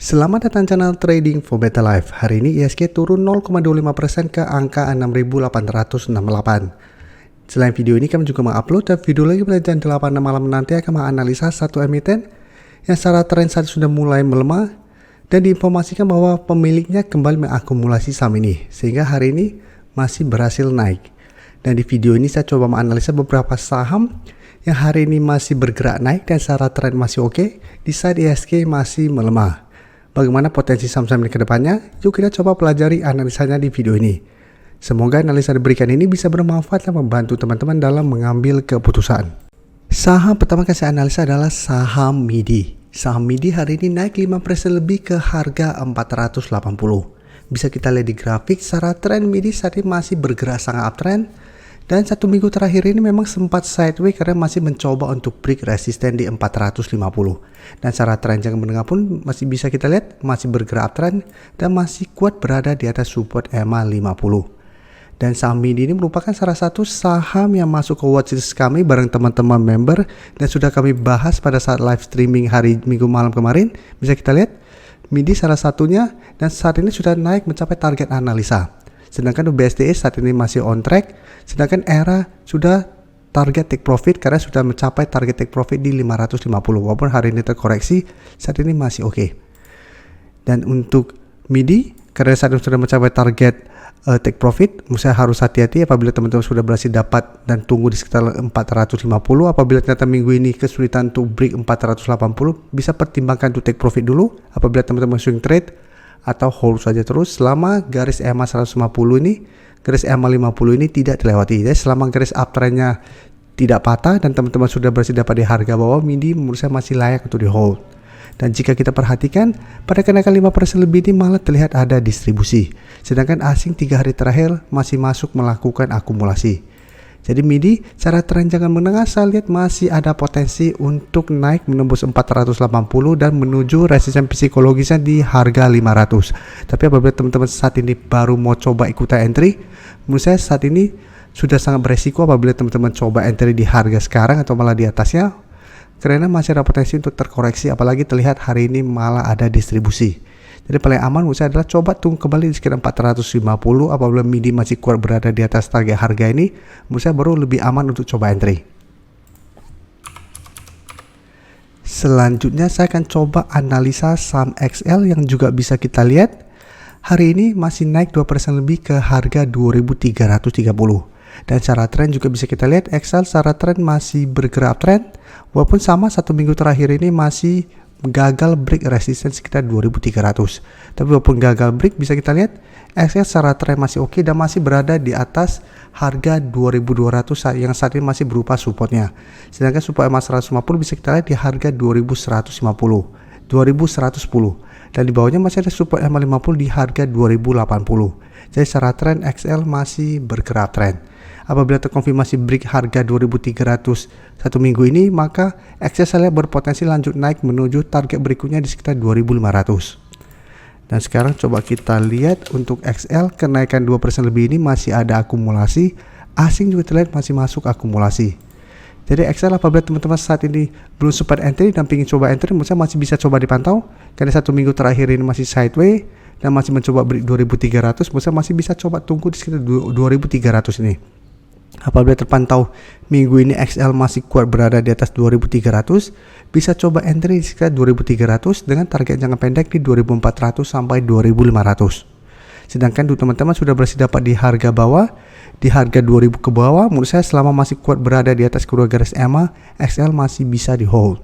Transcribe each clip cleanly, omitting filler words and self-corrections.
Selamat datang channel Trading for Better Life. Hari ini ISG turun 0,25% ke angka 6.868. Selain video ini, kami juga mengupload video lagi pada jam 8 malam nanti akan menganalisa satu emiten yang secara tren saat sudah mulai melemah dan diinformasikan bahwa pemiliknya kembali mengakumulasi saham ini sehingga hari ini masih berhasil naik. Dan di video ini saya coba menganalisa beberapa saham yang hari ini masih bergerak naik dan secara tren masih oke, di saat ISG masih melemah. Bagaimana potensi saham-saham ini ke depannya? Yuk kita coba pelajari analisanya di video ini. Semoga analisa diberikan ini bisa bermanfaat dan membantu teman-teman dalam mengambil keputusan. Saham pertama yang saya analisa adalah saham MIDI. Saham MIDI hari ini naik 5% lebih ke harga 480. Bisa kita lihat di grafik, secara tren MIDI saat ini masih bergerak sangat uptrend. Dan satu minggu terakhir ini memang sempat sideways karena masih mencoba untuk break resisten di 450. Dan secara tren jangka menengah pun masih bisa kita lihat masih bergerak uptrend dan masih kuat berada di atas support EMA 50. Dan saham MIDI ini merupakan salah satu saham yang masuk ke watchlist kami bareng teman-teman member dan sudah kami bahas pada saat live streaming hari Minggu malam kemarin. Bisa kita lihat MIDI salah satunya dan saat ini sudah naik mencapai target analisa. Sedangkan UBSDE saat ini masih on track, sedangkan ERA sudah target take profit karena sudah mencapai target take profit di 550. Walaupun hari ini terkoreksi, saat ini masih oke. Dan untuk MIDI, karena saat ini sudah mencapai target take profit, saya harus hati-hati apabila teman-teman sudah berhasil dapat dan tunggu di sekitar 450. Apabila ternyata minggu ini kesulitan untuk break 480, bisa pertimbangkan untuk take profit dulu. Apabila teman-teman swing trade, atau hold saja terus selama garis EMA 150 ini, garis EMA 50 ini tidak dilewati. Jadi selama garis uptrendnya tidak patah dan teman-teman sudah berhasil dapat di harga bawah, MIDI menurut saya masih layak untuk di hold. Dan jika kita perhatikan, pada kenaikan 5% lebih ini malah terlihat ada distribusi. Sedangkan asing 3 hari terakhir masih masuk melakukan akumulasi. Jadi MIDI secara tren jangka menengah saya lihat masih ada potensi untuk naik menembus 480 dan menuju resisten psikologisnya di harga 500. Tapi apabila teman-teman saat ini baru mau coba ikutan entry, menurut saya saat ini sudah sangat beresiko apabila teman-teman coba entry di harga sekarang atau malah di atasnya, karena masih ada potensi untuk terkoreksi, apalagi terlihat hari ini malah ada distribusi. Jadi paling aman menurut saya adalah coba tunggu kembali di sekitar 450. Apabila MIDI masih kuat berada di atas target harga ini, menurut saya baru lebih aman untuk coba entry. Selanjutnya saya akan coba analisa saham XL yang juga bisa kita lihat hari ini masih naik 2% lebih ke harga 2.330. Dan secara tren juga bisa kita lihat XL secara tren masih bergerak tren, walaupun sama satu minggu terakhir ini masih gagal break resistance sekitar 2.300. Tapi walaupun gagal break, bisa kita lihat XL secara tren masih oke dan masih berada di atas harga 2.200 yang saat ini masih berupa supportnya. Sedangkan support EMA 150 bisa kita lihat di harga 2.150, 2.110. Dan di bawahnya masih ada support EMA 50 di harga 2.080. Jadi secara tren XL masih bergerak tren. Apabila terkonfirmasi break harga 2.300 satu minggu ini, maka XL saya berpotensi lanjut naik menuju target berikutnya di sekitar 2.500. Dan sekarang coba kita lihat untuk XL, kenaikan 2% lebih ini masih ada akumulasi, asing juga terlihat masih masuk akumulasi. Jadi XL apabila teman-teman saat ini belum sempat entry dan ingin coba entry, menurut saya masih bisa coba dipantau karena satu minggu terakhir ini masih sideways dan masih mencoba break 2.300, menurut saya masih bisa coba tunggu di sekitar 2.300 ini. Apabila terpantau minggu ini XL masih kuat berada di atas 2.300, bisa coba entry di sekitar 2.300 dengan target jangka pendek di 2.400 sampai 2.500. Sedangkan untuk teman-teman sudah berhasil dapat di harga bawah, di harga 2.000 ke bawah, menurut saya selama masih kuat berada di atas kedua garis EMA, XL masih bisa di hold.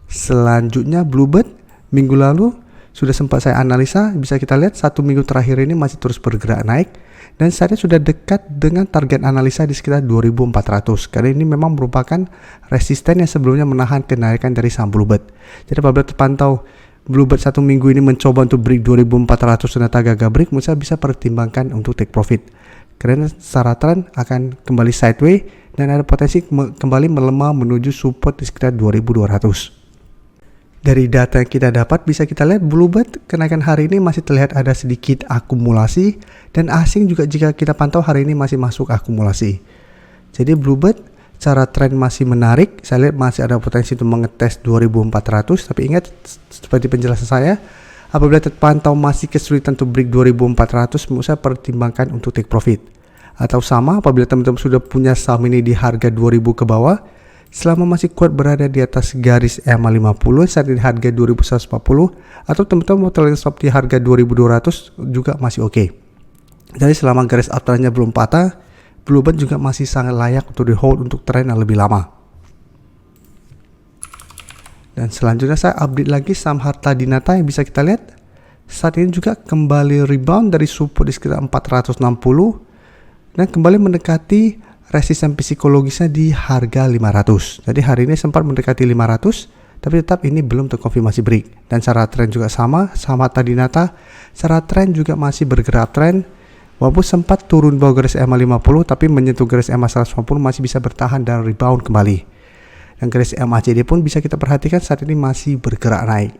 Selanjutnya Bluebird, minggu lalu sudah sempat saya analisa, bisa kita lihat satu minggu terakhir ini masih terus bergerak naik dan saatnya sudah dekat dengan target analisa di sekitar 2.400. Karena ini memang merupakan resisten yang sebelumnya menahan kenaikan dari saham Bluebird. Jadi apabila terpantau Bluebird satu minggu ini mencoba untuk break 2.400 ternyata gagal break, menurut saya bisa pertimbangkan untuk take profit. Karena secara tren akan kembali sideways dan ada potensi kembali melemah menuju support di sekitar 2.200. Dari data yang kita dapat bisa kita lihat Bluebird kenaikan hari ini masih terlihat ada sedikit akumulasi dan asing juga jika kita pantau hari ini masih masuk akumulasi. Jadi Bluebird Cara tren masih menarik, saya lihat masih ada potensi untuk mengetes 2400, tapi ingat seperti penjelasan saya, apabila terpantau masih kesulitan untuk break 2400, menurut saya pertimbangkan untuk take profit. Atau sama, apabila teman-teman sudah punya saham ini di harga 2000 ke bawah, selama masih kuat berada di atas garis EMA 50 saat di harga 2140, atau teman-teman mau trading stop di harga 2200 juga masih oke. Jadi selama garis uptrendnya belum patah, Bluebird juga masih sangat layak untuk di hold untuk tren yang lebih lama. Dan selanjutnya saya update lagi saham Harta Dinata yang bisa kita lihat saat ini juga kembali rebound dari support di sekitar 460 dan kembali mendekati resisten psikologisnya di harga 500. Jadi hari ini sempat mendekati 500, tapi tetap ini belum terkonfirmasi break. Dan secara tren juga sama Harta Dinata, secara tren juga masih bergerak tren. Walaupun sempat turun bawah garis EMA 50, tapi menyentuh garis EMA 150 masih bisa bertahan dan rebound kembali. Dan garis MACD pun bisa kita perhatikan saat ini masih bergerak naik.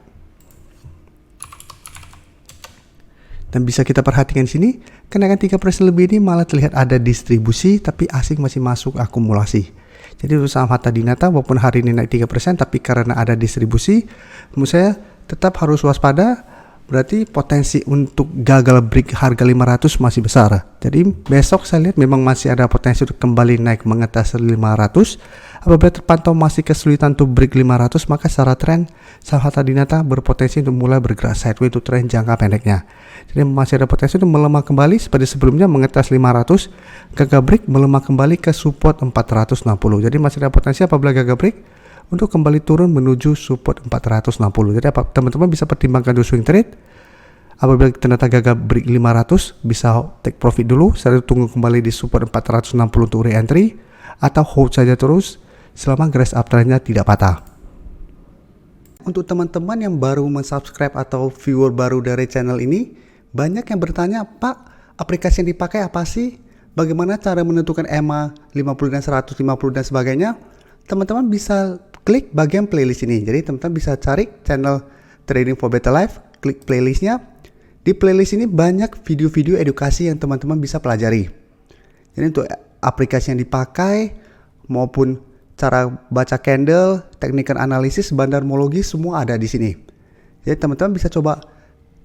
Dan bisa kita perhatikan di sini, kenaikan 3% lebih ini malah terlihat ada distribusi, tapi asing masih masuk akumulasi. Jadi untuk saham Harta Dinata, walaupun hari ini naik 3%, tapi karena ada distribusi, menurut saya tetap harus waspada. Berarti potensi untuk gagal break harga 500 masih besar. Jadi besok saya lihat memang masih ada potensi untuk kembali naik mengetes 500. Apabila terpantau masih kesulitan untuk break 500, maka secara tren saham Harta Dinata berpotensi untuk mulai bergerak sideways untuk tren jangka pendeknya. Jadi masih ada potensi untuk melemah kembali seperti sebelumnya mengetes 500, gagal break melemah kembali ke support 460. Jadi masih ada potensi apabila gagal break untuk kembali turun menuju support 460. Jadi teman-teman bisa pertimbangkan dulu swing trade. Apabila ternyata gagal break 500, bisa take profit dulu, saya tunggu kembali di support 460 untuk re-entry, atau hold saja terus selama garis uptrendnya tidak patah. Untuk teman-teman yang baru mensubscribe atau viewer baru dari channel ini, banyak yang bertanya, Pak, aplikasi yang dipakai apa sih? Bagaimana cara menentukan EMA 50 dan 150 dan sebagainya? Teman-teman bisa klik bagian playlist ini. Jadi teman-teman bisa cari channel Trading for Better Life, klik playlistnya. Di playlist ini banyak video-video edukasi yang teman-teman bisa pelajari. Jadi untuk aplikasi yang dipakai maupun cara baca candle, teknikal analisis, bandarmologi semua ada di sini. Jadi teman-teman bisa coba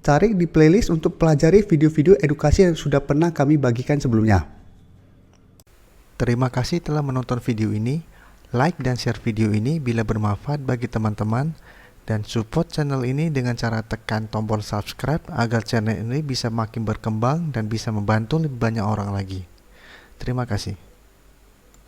cari di playlist untuk pelajari video-video edukasi yang sudah pernah kami bagikan sebelumnya. Terima kasih telah menonton video ini. Like dan share video ini bila bermanfaat bagi teman-teman, dan support channel ini dengan cara tekan tombol subscribe agar channel ini bisa makin berkembang dan bisa membantu lebih banyak orang lagi. Terima kasih.